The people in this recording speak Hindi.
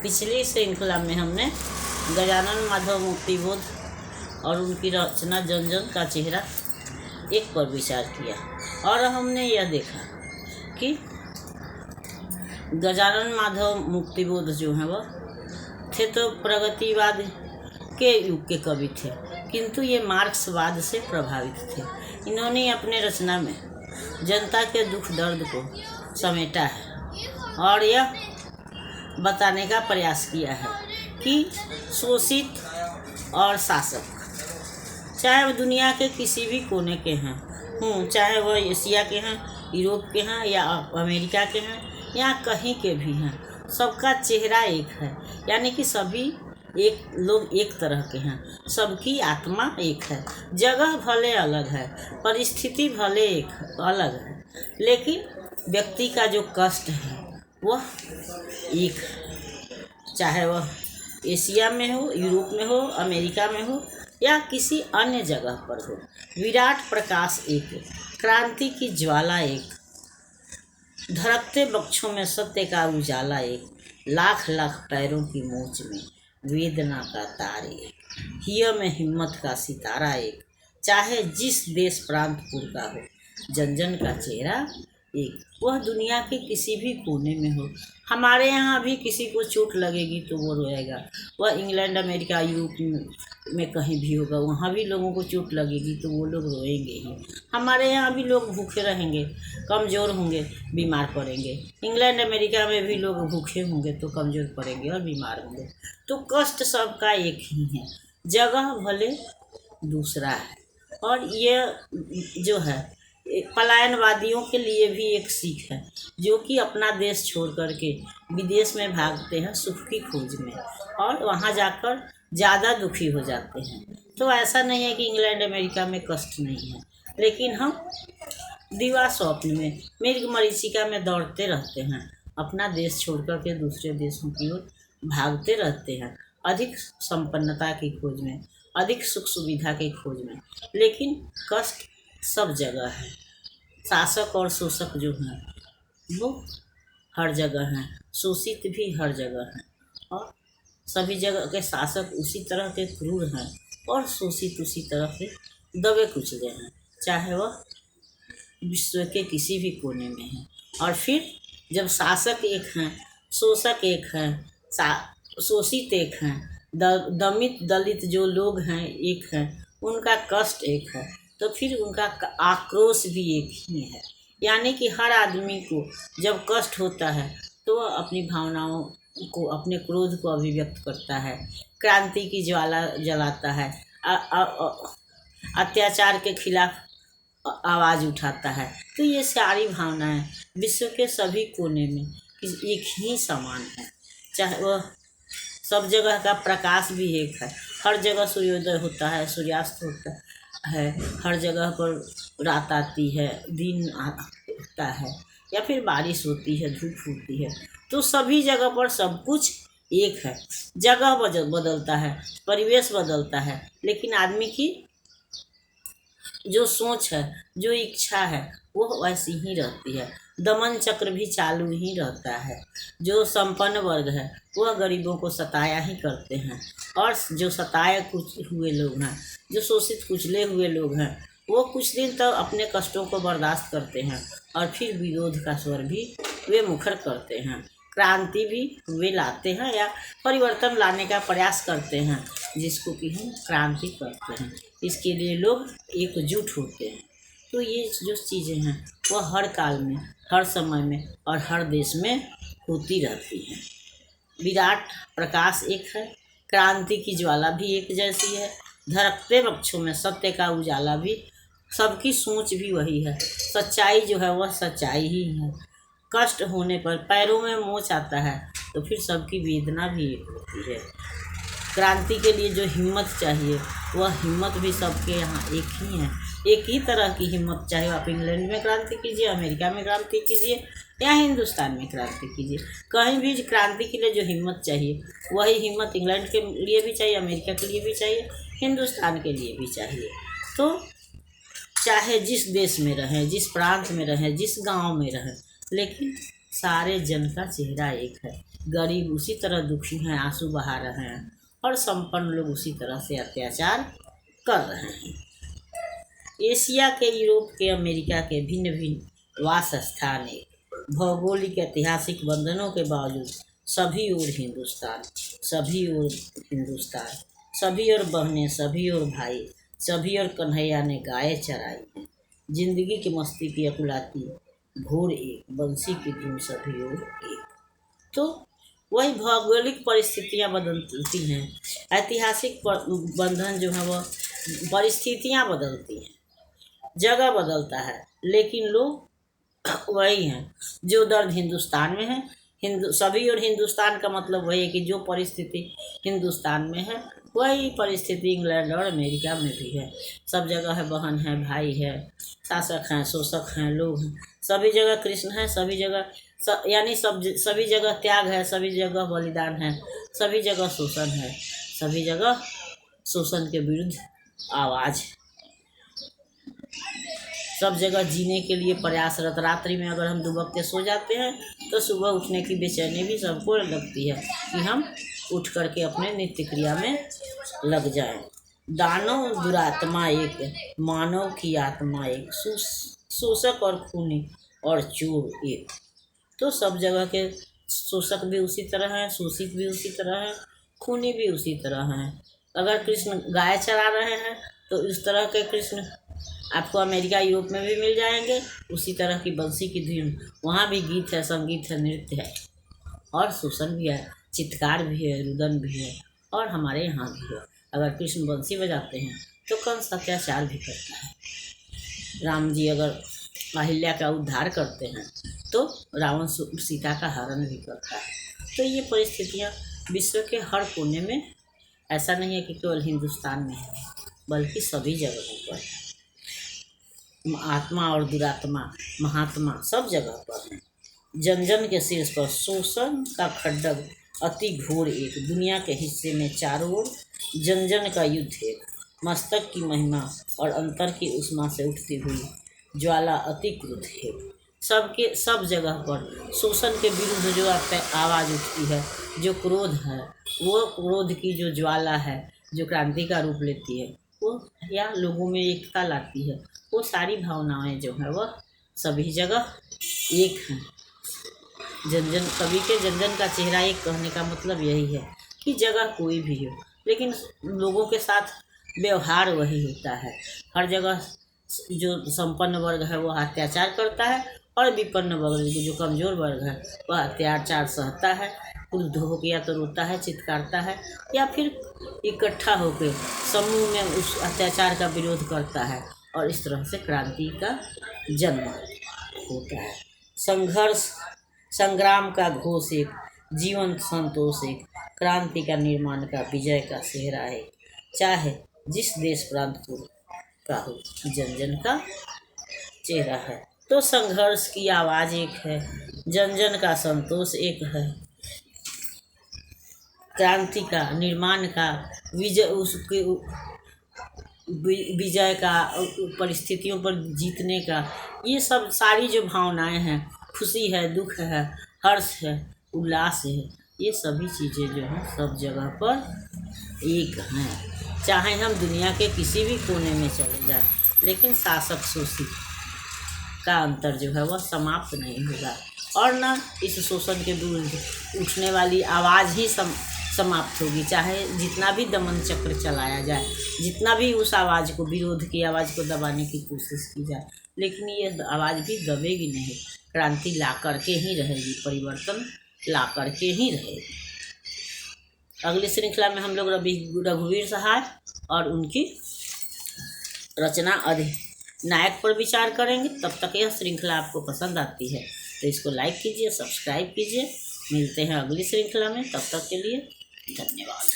पिछली श्रृंखला में हमने गजानन माधव मुक्तिबोध और उनकी रचना जन जन का चेहरा एक पर विचार किया और हमने यह देखा कि गजानन माधव मुक्तिबोध जो हैं वह थे तो प्रगतिवाद के युग के कवि थे, किंतु ये मार्क्सवाद से प्रभावित थे। इन्होंने अपने रचना में जनता के दुख दर्द को समेटा है और यह बताने का प्रयास किया है कि शोषित और शासक चाहे वह दुनिया के किसी भी कोने के हैं चाहे वह एशिया के हैं, यूरोप के हैं या अमेरिका के हैं या कहीं के भी हैं, सबका चेहरा एक है। यानी कि सभी लोग एक तरह के हैं, सबकी आत्मा एक है। जगह भले अलग है, परिस्थिति भले एक अलग है, लेकिन व्यक्ति का जो कष्ट है वह एक है। चाहे वह एशिया में हो, यूरोप में हो, अमेरिका में हो या किसी अन्य जगह पर हो। विराट प्रकाश एक, क्रांति की ज्वाला एक, धड़कते वक्षों में सत्य का उजाला एक, लाख लाख पैरों की मोच में वेदना का तार एक, हिया में हिम्मत का सितारा एक। चाहे जिस देश प्रांतपुर का हो, जन जन का चेहरा एक, वह दुनिया के किसी भी कोने में हो। हमारे यहाँ भी किसी को चोट लगेगी तो वो रोएगा, वह इंग्लैंड, अमेरिका, यूरोप में कहीं भी होगा, वहाँ भी लोगों को चोट लगेगी तो वो लोग रोएंगे ही। हमारे यहाँ भी लोग भूखे रहेंगे, कमज़ोर होंगे, बीमार पड़ेंगे। इंग्लैंड, अमेरिका में भी लोग भूखे होंगे तो कमज़ोर पड़ेंगे और बीमार होंगे। तो कष्ट सबका एक ही है, जगह भले दूसरा है। और ये जो है पलायनवादियों के लिए भी एक सीख है, जो कि अपना देश छोड़ करके विदेश में भागते हैं सुख की खोज में और वहाँ जाकर ज़्यादा दुखी हो जाते हैं। तो ऐसा नहीं है कि इंग्लैंड, अमेरिका में कष्ट नहीं है, लेकिन हम दिवा स्वप्न में, मृग मरीचिका में दौड़ते रहते हैं, अपना देश छोड़ करके दूसरे देशों की ओर भागते रहते हैं, अधिक संपन्नता की खोज में, अधिक सुख सुविधा की खोज में। लेकिन कष्ट सब जगह है। शासक और शोषक जो हैं वो हर जगह हैं, शोषित भी हर जगह हैं और सभी जगह के शासक उसी तरह के क्रूर हैं और शोषित उसी तरह से दबे कुचले हैं, चाहे वह विश्व के किसी भी कोने में हैं। और फिर जब शासक एक हैं, शोषक एक हैं, शोषित एक हैं, दमित दलित जो लोग हैं एक हैं, उनका कष्ट एक है, तो फिर उनका आक्रोश भी एक ही है। यानी कि हर आदमी को जब कष्ट होता है तो वह अपनी भावनाओं को, अपने क्रोध को अभिव्यक्त करता है, क्रांति की ज्वाला जलाता है, अत्याचार के खिलाफ आवाज़ उठाता है। तो ये सारी भावनाएं विश्व के सभी कोने में एक ही समान है। चाहे वह सब जगह का प्रकाश भी एक है, हर जगह सूर्योदय होता है, सूर्यास्त होता है, हर जगह पर रात आती है, दिन होता है या फिर बारिश होती है, धूप होती है। तो सभी जगह पर सब कुछ एक है। जगह बदलता है, परिवेश बदलता है, लेकिन आदमी की जो सोच है, जो इच्छा है, वो वैसी ही रहती है। दमन चक्र भी चालू ही रहता है। जो संपन्न वर्ग है वह गरीबों को सताया ही करते हैं और जो सताए हुए लोग हैं, जो शोषित कुचले हुए लोग हैं, वो कुछ दिन तक अपने कष्टों को बर्दाश्त करते हैं और फिर विरोध का स्वर भी वे मुखर करते हैं। क्रांति भी वे लाते हैं या परिवर्तन लाने का प्रयास करते हैं, जिसको कि हम क्रांति करते हैं। इसके लिए लोग एकजुट होते हैं। तो ये जो चीज़ें हैं वह हर काल में, हर समय में और हर देश में होती रहती हैं। विराट प्रकाश एक है, क्रांति की ज्वाला भी एक जैसी है, धड़कते वक्षों में सत्य का उजाला भी, सबकी सोच भी वही है, सच्चाई जो है वह सच्चाई ही है। कष्ट होने पर पैरों में मोच आता है तो फिर सबकी वेदना भी एक होती है। क्रांति के लिए जो हिम्मत चाहिए वह हिम्मत भी सबके यहाँ एक ही है, एक ही तरह की हिम्मत। चाहे आप इंग्लैंड में क्रांति कीजिए, अमेरिका में क्रांति कीजिए या हिंदुस्तान में क्रांति कीजिए, कहीं भी क्रांति के लिए जो हिम्मत चाहिए वही हिम्मत इंग्लैंड के लिए भी चाहिए, अमेरिका के लिए भी चाहिए, हिंदुस्तान के लिए भी चाहिए। तो चाहे जिस देश में रहें, जिस प्रांत में रहें, जिस गांव में रहें, लेकिन सारे जन का चेहरा एक है। गरीब उसी तरह दुखी हैं, आंसू बहा रहे हैं, और संपन्न लोग उसी तरह से अत्याचार कर रहे हैं। एशिया के, यूरोप के, अमेरिका के भिन्न भिन्न वास स्थान, भौगोलिक ऐतिहासिक बंधनों के बावजूद सभी ओर हिंदुस्तान, सभी ओर हिंदुस्तान, सभी ओर बहनें, सभी ओर भाई, सभी ओर कन्हैया ने गाय चराई। जिंदगी की मस्ती की अकुलाती भोर एक, बंसी की धुन सभी ओर एक। तो वही भौगोलिक परिस्थितियाँ बदलती हैं, ऐतिहासिक बंधन जो है वह परिस्थितियाँ बदलती हैं, जगह बदलता है, लेकिन लोग वही हैं। जो दर्द हिंदुस्तान में है, सभी और हिंदुस्तान का मतलब वही है कि जो परिस्थिति हिंदुस्तान में है वही परिस्थिति इंग्लैंड और अमेरिका में भी है। सब जगह है, बहन है, भाई है, शासक हैं, शोषक हैं, लोग हैं, सभी जगह कृष्ण है, सभी जगह यानी सभी जगह त्याग है, सभी जगह बलिदान है, सभी जगह शोषण है, सभी जगह शोषण के विरुद्ध आवाज़ है। सब जगह जीने के लिए प्रयासरत। रात्रि में अगर हम दुबक के सो जाते हैं तो सुबह उठने की बेचैनी भी सबको लगती है कि हम उठ करके अपने नित्य क्रिया में लग जाएं। दानव दुरात्मा एक, मानव की आत्मा एक, शोषक और खूनी और चोर एक। तो सब जगह के शोषक भी उसी तरह हैं, शोषित भी उसी तरह हैं, खूनी भी उसी तरह हैं। अगर कृष्ण गाय चरा रहे हैं तो इस तरह के कृष्ण आपको अमेरिका, यूरोप में भी मिल जाएंगे। उसी तरह की बंसी की धुन, वहाँ भी गीत है, संगीत है, नृत्य है, और शोषण भी है, चित्कार भी है, रुदन भी है, और हमारे यहाँ भी है। अगर कृष्ण बंसी बजाते हैं तो कंस अत्याचार भी करता है। राम जी अगर अहिल्या का उद्धार करते हैं तो रावण सीता का हरण भी करता है। तो ये परिस्थितियाँ विश्व के हर कोने में, ऐसा नहीं है कि केवल हिंदुस्तान में है, बल्कि सभी जगहों पर है। आत्मा और दुरात्मा, महात्मा सब जगह पर है। जन जन के शीर्ष पर शोषण का खड्डग अति घोर एक, दुनिया के हिस्से में चारों ओर जन जन का युद्ध एक, मस्तक की महिमा और अंतर की उष्मा से उठती हुई ज्वाला अति क्रुद्ध है। सबके सब जगह पर शोषण के विरुद्ध जो आवाज़ उठती है, जो क्रोध है, वो क्रोध की जो ज्वाला है, जो क्रांति का रूप लेती है, वो या लोगों में एकता लाती है, वो सारी भावनाएं जो है वह सभी जगह एक हैं। जन जन, कवि के जन जन का चेहरा एक कहने का मतलब यही है कि जगह कोई भी हो, लेकिन लोगों के साथ व्यवहार वही होता है। हर जगह जो संपन्न वर्ग है वह अत्याचार करता है, और विपन्न वर्ग जो कमज़ोर वर्ग है वह अत्याचार सहता है। क्रुद्ध होकर या तो रोता है, चित्कारता है, या फिर इकट्ठा होकर समूह में उस अत्याचार का विरोध करता है, और इस तरह से क्रांति का जन्म होता है। संघर्ष संग्राम का घोष एक, जीवन संतोष एक, क्रांति का निर्माण का विजय का सेहरा है। चाहे जिस देश प्रांत का हो, जन जन का चेहरा है। तो संघर्ष की आवाज़ एक है, जन जन का संतोष एक है, क्रांति का, निर्माण का, विजय, उसके विजय का, परिस्थितियों पर जीतने का, ये सब सारी जो भावनाएं हैं, खुशी है, दुख है, हर्ष है, उल्लास है, ये सभी चीज़ें जो हैं सब जगह पर एक हैं। चाहे हम दुनिया के किसी भी कोने में चले जाएं, लेकिन शासक शोषित का अंतर जो है वह समाप्त नहीं होगा, और न इस शोषण के विरुद्ध उठने वाली आवाज़ ही समाप्त होगी। चाहे जितना भी दमन चक्र चलाया जाए, जितना भी उस आवाज़ को, विरोध की आवाज़ को दबाने की कोशिश की जाए, लेकिन ये आवाज़ भी दबेगी नहीं। क्रांति ला करके ही रहेगी, परिवर्तन ला करके ही रहेगी। अगली श्रृंखला में हम लोग रघुवीर सहाय और उनकी रचना अधिनायक पर विचार करेंगे। तब तक यह श्रृंखला आपको पसंद आती है तो इसको लाइक कीजिए, सब्सक्राइब कीजिए। मिलते हैं अगली श्रृंखला में, तब तक के लिए धन्यवाद।